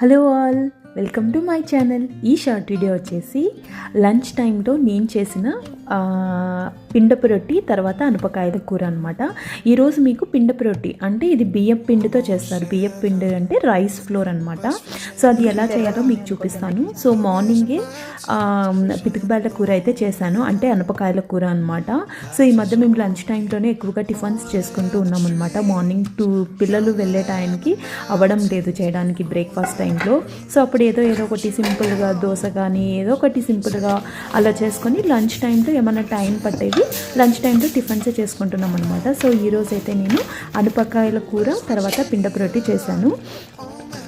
Hello all, welcome to my channel. ఈ short video వచ్చేసి lunch టైంలో నేను చేసిన పిండపు రొట్టి తర్వాత అనపకాయల కూర అనమాట. ఈరోజు మీకు పిండపు రొట్టి అంటే ఇది బియ్యం పిండితో చేస్తారు. బియ్యం పిండి అంటే రైస్ ఫ్లోర్ అనమాట. సో అది ఎలా చేయాలో మీకు చూపిస్తాను. సో మార్నింగే పితికిబేళ్ళ కూర అయితే చేశాను, అంటే అనపకాయల కూర అనమాట. సో ఈ మధ్య మేము లంచ్ టైంలోనే ఎక్కువగా టిఫిన్స్ చేసుకుంటూ ఉన్నాం అనమాట. మార్నింగ్ పిల్లలు వెళ్ళే టైంకి అవ్వడం లేదు చేయడానికి బ్రేక్ఫాస్ట్ టైంలో. సో అప్పుడు ఏదో ఒకటి సింపుల్గా దోశ కానీ ఏదో ఒకటి సింపుల్గా అలా చేసుకొని లంచ్ టైంలో ఏమైనా టైం పట్టేది లంచ్ టైంలో టిఫిన్సే చేసుకుంటున్నాం అనమాట. సో ఈరోజు అయితే నేను అనపకాయల కూర తర్వాత పిండపు రొట్టి చేశాను.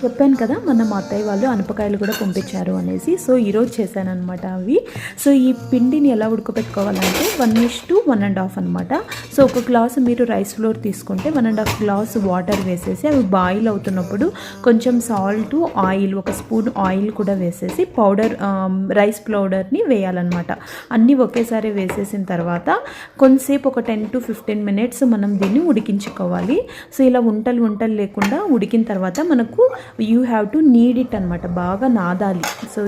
చెప్పాను కదా, మా అత్తయ్య వాళ్ళు అనపకాయలు కూడా పంపించారు అనేసి. సో ఈరోజు చేశాను అనమాట అవి. సో ఈ పిండిని ఎలా ఉడకపెట్టుకోవాలంటే 1:1.5 అనమాట. సో ఒక గ్లాసు మీరు రైస్ ఫ్లోర్ తీసుకుంటే 1.5 గ్లాస్ వాటర్ వేసేసి అవి బాయిల్ అవుతున్నప్పుడు కొంచెం సాల్ట్, ఆయిల్, ఒక స్పూన్ ఆయిల్ కూడా వేసేసి రైస్ పౌడర్ని వేయాలన్నమాట. అన్నీ ఒకేసారి వేసేసిన తర్వాత కొంతసేపు ఒక 10 to 15 minutes మనం దీన్ని ఉడికించుకోవాలి. సో ఇలా ఉంటలు లేకుండా ఉడికిన తర్వాత మనకు you have to need it అనమాట. బాగా నాదాలి. సో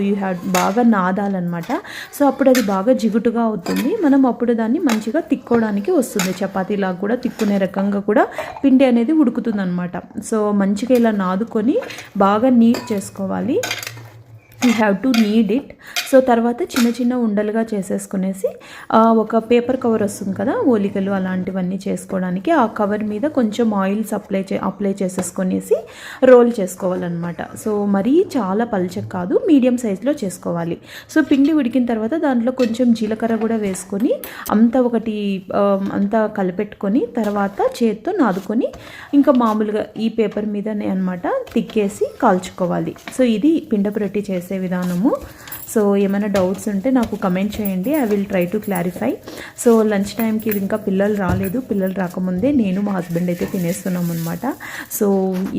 బాగా నాదాలన్నమాట. సో అప్పుడు అది బాగా జిగుటుగా అవుతుంది. మనం అప్పుడు దాన్ని మంచిగా తిక్కోవడానికి వస్తుంది. చపాతీలాగా కూడా తిక్కునే రకంగా కూడా పిండి అనేది ఉడుకుతుంది అనమాట. సో మంచిగా ఇలా నాదుకొని బాగా నీట్ చేసుకోవాలి. You have to need it. So తర్వాత చిన్న ఉండలుగా చేసేసుకునేసి ఒక పేపర్ కవర్ వస్తుంది కదా, ఓలికలు అలాంటివన్నీ చేసుకోవడానికి, ఆ కవర్ మీద కొంచెం ఆయిల్స్ అప్లై చేసేసుకొనేసి రోల్ చేసుకోవాలన్నమాట. సో మరీ చాలా పల్చగా కాదు, మీడియం సైజులో చేసుకోవాలి. సో పిండి ఉడికిన తర్వాత దాంట్లో కొంచెం జీలకర్ర కూడా వేసుకొని అంతా కలిపెట్టుకొని తర్వాత చేత్తో నాదుకొని ఇంకా మామూలుగా ఈ పేపర్ మీదనే అనమాట తిక్కేసి కాల్చుకోవాలి. సో ఇది పిండపు రొట్టి చేసే విధానము. సో ఏమైనా డౌట్స్ ఉంటే నాకు కమెంట్ చేయండి, I will try to clarify. So lunch టైంకి ఇంకా పిల్లలు రాలేదు. పిల్లలు రాకముందే నేను మా హస్బెండ్ అయితే తినేస్తున్నాం అనమాట. సో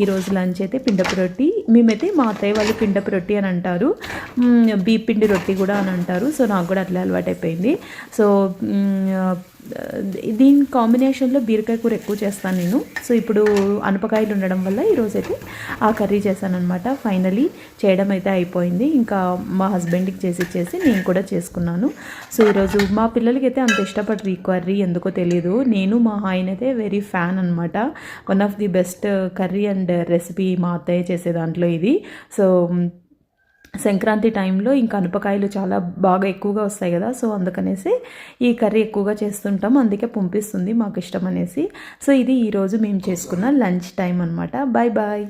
ఈరోజు లంచ్ అయితే పిండపు రొట్టి. మేమైతే మా అత్తయ్య వాళ్ళు పిండపు రొట్టి అని అంటారు, బియ్యం పిండి రొట్టి కూడా అని అంటారు. సో నాకు కూడా అట్లా అలవాటు అయిపోయింది. సో దీని కాంబినేషన్లో బీరకాయ కూర ఎక్కువ చేస్తాను నేను. సో ఇప్పుడు అనపకాయలు ఉండడం వల్ల ఈరోజైతే ఆ కర్రీ చేశాను అనమాట. ఫైనలీ చేయడం అయితే అయిపోయింది. ఇంకా మా హస్బెండ్కి చేసి నేను కూడా చేసుకున్నాను. సో ఈరోజు మా పిల్లలకి అయితే అంత ఇష్టపడరు ఈ కర్రీ, ఎందుకో తెలియదు. నేను మా ఆయన అయితే వెరీ ఫ్యాన్ అనమాట. One of the best curry and recipe మా అత్తయ్య చేసే దాంట్లో ఇది. సో సంక్రాంతి టైంలో ఇంకా అనపకాయలు చాలా బాగా ఎక్కువగా వస్తాయి కదా. సో అందుకనేసి ఈ కర్రీ ఎక్కువగా చేస్తుంటాం, అందుకే పంపిస్తుంది మాకు ఇష్టం అనేసి. సో ఇది ఈరోజు మేము చేసుకున్న లంచ్ టైం అనమాట. Bye bye.